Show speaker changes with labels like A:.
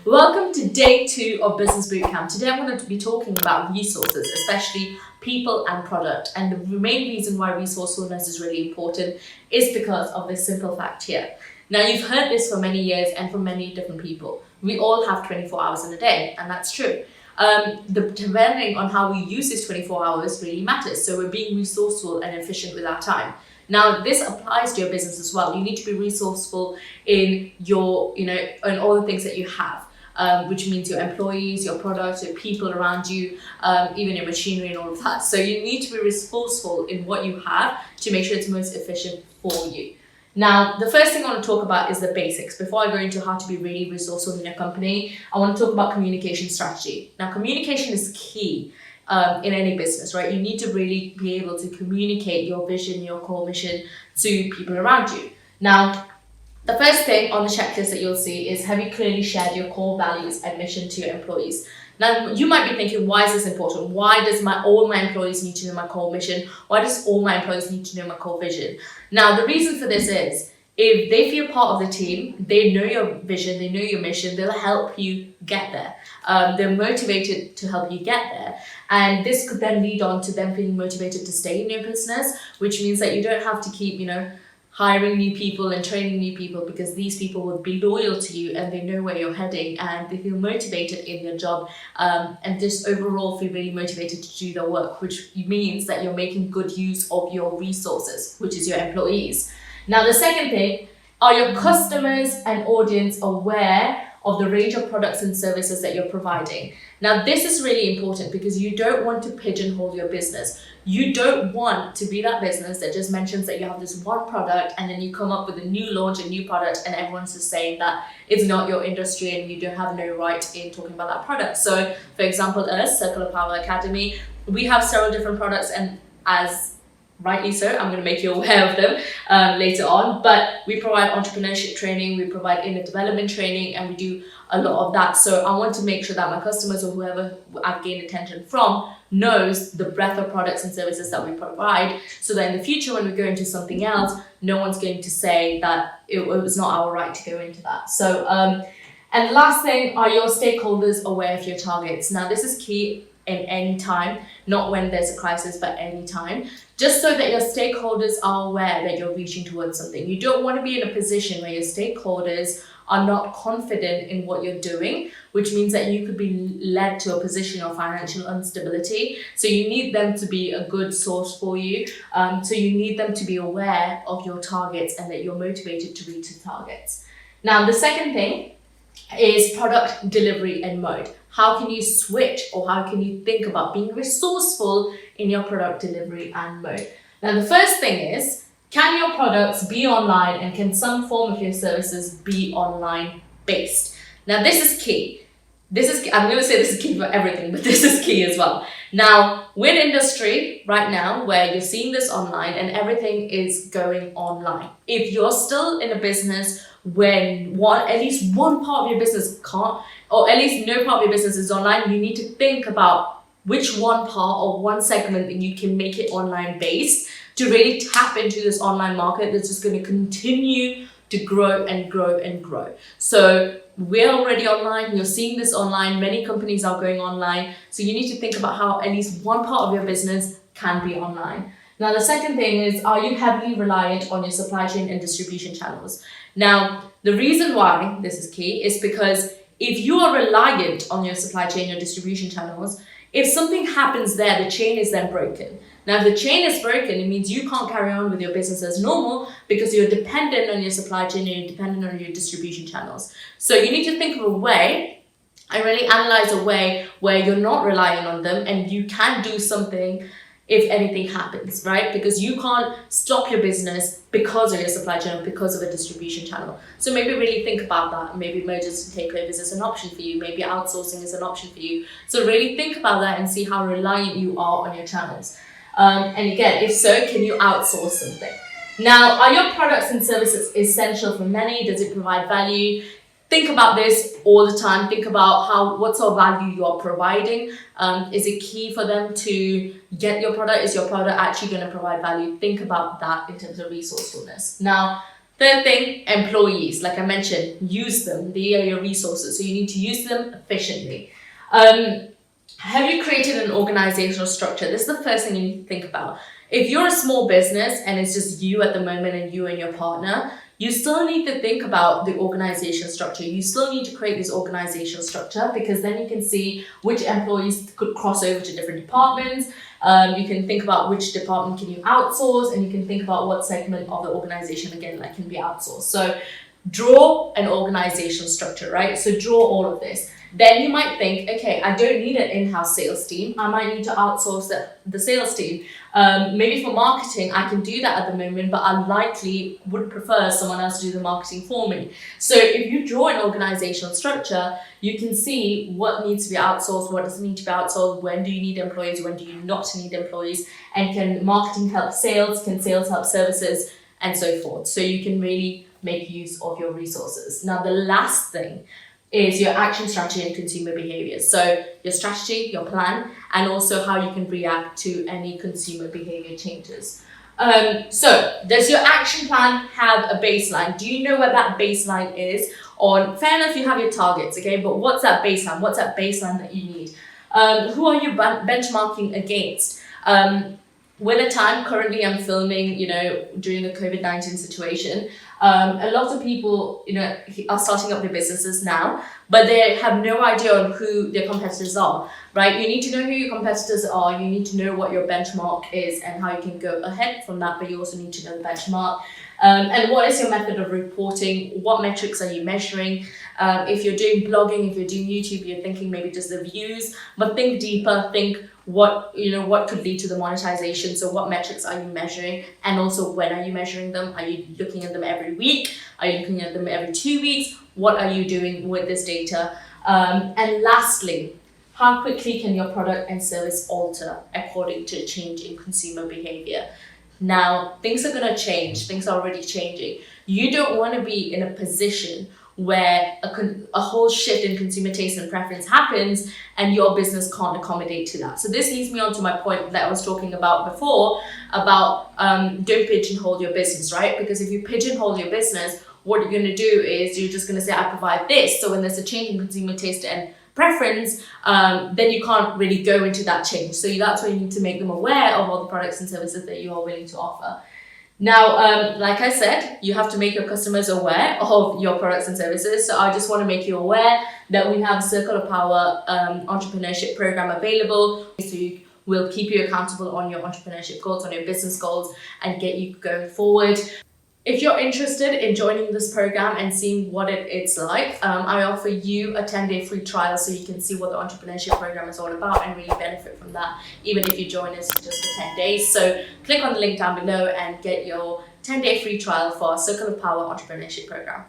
A: Welcome to day 2 of Business Bootcamp. Today I'm going to be talking about resources, especially people and product. And the main reason why resourcefulness is really important is because of this simple fact here. Now, you've heard this for many years and from many different people. We all have 24 hours in a day, and that's true. Depending on how we use this 24 hours really matters. So we're being resourceful and efficient with our time. Now, this applies to your business as well. You need to be resourceful in your, in all the things that you have, which means your employees, your products, your people around you, even your machinery and all of that. So you need to be resourceful in what you have to make sure it's most efficient for you. Now, the first thing I want to talk about is the basics. Before I go into how to be really resourceful in your company, I want to talk about communication strategy. Now, communication is key in any business, right? You need to really be able to communicate your vision, your core mission to people around you. Now, the first thing on the checklist that you'll see is, have you clearly shared your core values and mission to your employees? Now, you might be thinking, why is this important? Why does all my employees need to know my core mission? Why does all my employees need to know my core vision? Now, the reason for this is, if they feel part of the team, they know your vision, they know your mission, they'll help you get there. They're motivated to help you get there. And this could then lead on to them feeling motivated to stay in your business, which means that you don't have to keep, hiring new people and training new people, because these people will be loyal to you and they know where you're heading and they feel motivated in their job, and just overall feel really motivated to do their work, which means that you're making good use of your resources, which is your employees. Now, the second thing, are your customers and audience aware of the range of products and services that you're providing? Now, this is really important because you don't want to pigeonhole your business. You don't want to be that business that just mentions that you have this one product and then you come up with a new launch, a new product, and everyone's just saying that it's not your industry and you don't have no right in talking about that product. So, for example, us, Circle of Power Academy, we have several different products, and as rightly so, I'm going to make you aware of them later on, but we provide entrepreneurship training, we provide inner development training, and we do a lot of that. So I want to make sure that my customers or whoever I've gained attention from knows the breadth of products and services that we provide, so that in the future when we go into something else, no one's going to say that it was not our right to go into that. So, and last thing, are your stakeholders aware of your targets? Now, this is key in any time, not when there's a crisis, but any time, just so that your stakeholders are aware that you're reaching towards something. You don't want to be in a position where your stakeholders are not confident in what you're doing, which means that you could be led to a position of financial instability. So you need them to be a good source for you. So you need them to be aware of your targets and that you're motivated to reach the targets. Now, the second thing is product delivery and mode. How can you switch, or how can you think about being resourceful in your product delivery and mode? Now, the first thing is, can your products be online, and can some form of your services be online based? Now, this is key. I'm going to say this is key for everything, but this is key as well. Now, we're in industry right now where you're seeing this online and everything is going online. If you're still in a business when at least one part of your business can't, or at least no part of your business is online, you need to think about which one part or one segment that you can make it online based to really tap into this online market that's just going to continue to grow and grow and grow. So we're already online, you're seeing this online, many companies are going online. So you need to think about how at least one part of your business can be online. Now, the second thing is, are you heavily reliant on your supply chain and distribution channels? Now, the reason why this is key is because if you are reliant on your supply chain or distribution channels, if something happens there, the chain is then broken. Now, if the chain is broken, it means you can't carry on with your business as normal because you're dependent on your supply chain and you're dependent on your distribution channels. So you need to think of a way and really analyze a way where you're not relying on them and you can do something if anything happens, right? Because you can't stop your business because of your supply chain or because of a distribution channel. So maybe really think about that. Maybe mergers and takeovers is an option for you. Maybe outsourcing is an option for you. So really think about that and see how reliant you are on your channels. And again, if so, can you outsource something? Now, are your products and services essential for many? Does it provide value? Think about this all the time. Think about what sort of value you are providing. Is it key for them to get your product? Is your product actually going to provide value? Think about that in terms of resourcefulness. Now, Third thing, employees. Like I mentioned, use them. They are your resources, so you need to use them efficiently. Have you created an organizational structure? This is the first thing you need to think about. If you're a small business and it's just you at the moment and you and your partner, you still need to think about the organization structure. You still need to create this organizational structure, because then you can see which employees could cross over to different departments. You can think about which department can you outsource, and you can think about what segment of the organization, again, that can be outsourced. So draw an organizational structure, right? So draw all of this. Then you might think, okay, I don't need an in-house sales team. I might need to outsource the sales team. Maybe for marketing, I can do that at the moment, but I likely would prefer someone else to do the marketing for me. So if you draw an organizational structure, you can see what needs to be outsourced, what doesn't need to be outsourced, when do you need employees, when do you not need employees, and can marketing help sales, can sales help services, and so forth. So you can really make use of your resources. Now, the last thing is your action strategy and consumer behavior. So your strategy, your plan, and also how you can react to any consumer behavior changes. So does your action plan have a baseline? Do you know where that baseline is? On fair enough, you have your targets, okay, but what's that baseline? What's that baseline that you need? Who are you benchmarking against? With the time, currently I'm filming, during the COVID-19 situation. A lot of people, are starting up their businesses now, but they have no idea on who their competitors are, right? You need to know who your competitors are. You need to know what your benchmark is and how you can go ahead from that, but you also need to know the benchmark. And what is your method of reporting? What metrics are you measuring? If you're doing blogging, if you're doing YouTube, you're thinking maybe just the views, but think deeper, think what could lead to the monetization. So what metrics are you measuring, and also when are you measuring them? Are you looking at them every week? Are you looking at them every 2 weeks? What are you doing with this data? And lastly, how quickly can your product and service alter according to a change in consumer behavior? Now, things are going to change. Things are already changing. You don't want to be in a position where a whole shift in consumer taste and preference happens and your business can't accommodate to that. So this leads me on to my point that I was talking about before about don't pigeonhole your business, right? Because if you pigeonhole your business, what you're going to do is you're just going to say, I provide this. So when there's a change in consumer taste and preference, then you can't really go into that change. So that's why you need to make them aware of all the products and services that you are willing to offer. Now, like I said, you have to make your customers aware of your products and services. So I just want to make you aware that we have a Circle of Power entrepreneurship program available. So we'll keep you accountable on your entrepreneurship goals, on your business goals, and get you going forward. If you're interested in joining this program and seeing what it's like, I offer you a 10-day free trial so you can see what the entrepreneurship program is all about and really benefit from that, even if you join us just for 10 days. So click on the link down below and get your 10-day free trial for our Circle of Power entrepreneurship program.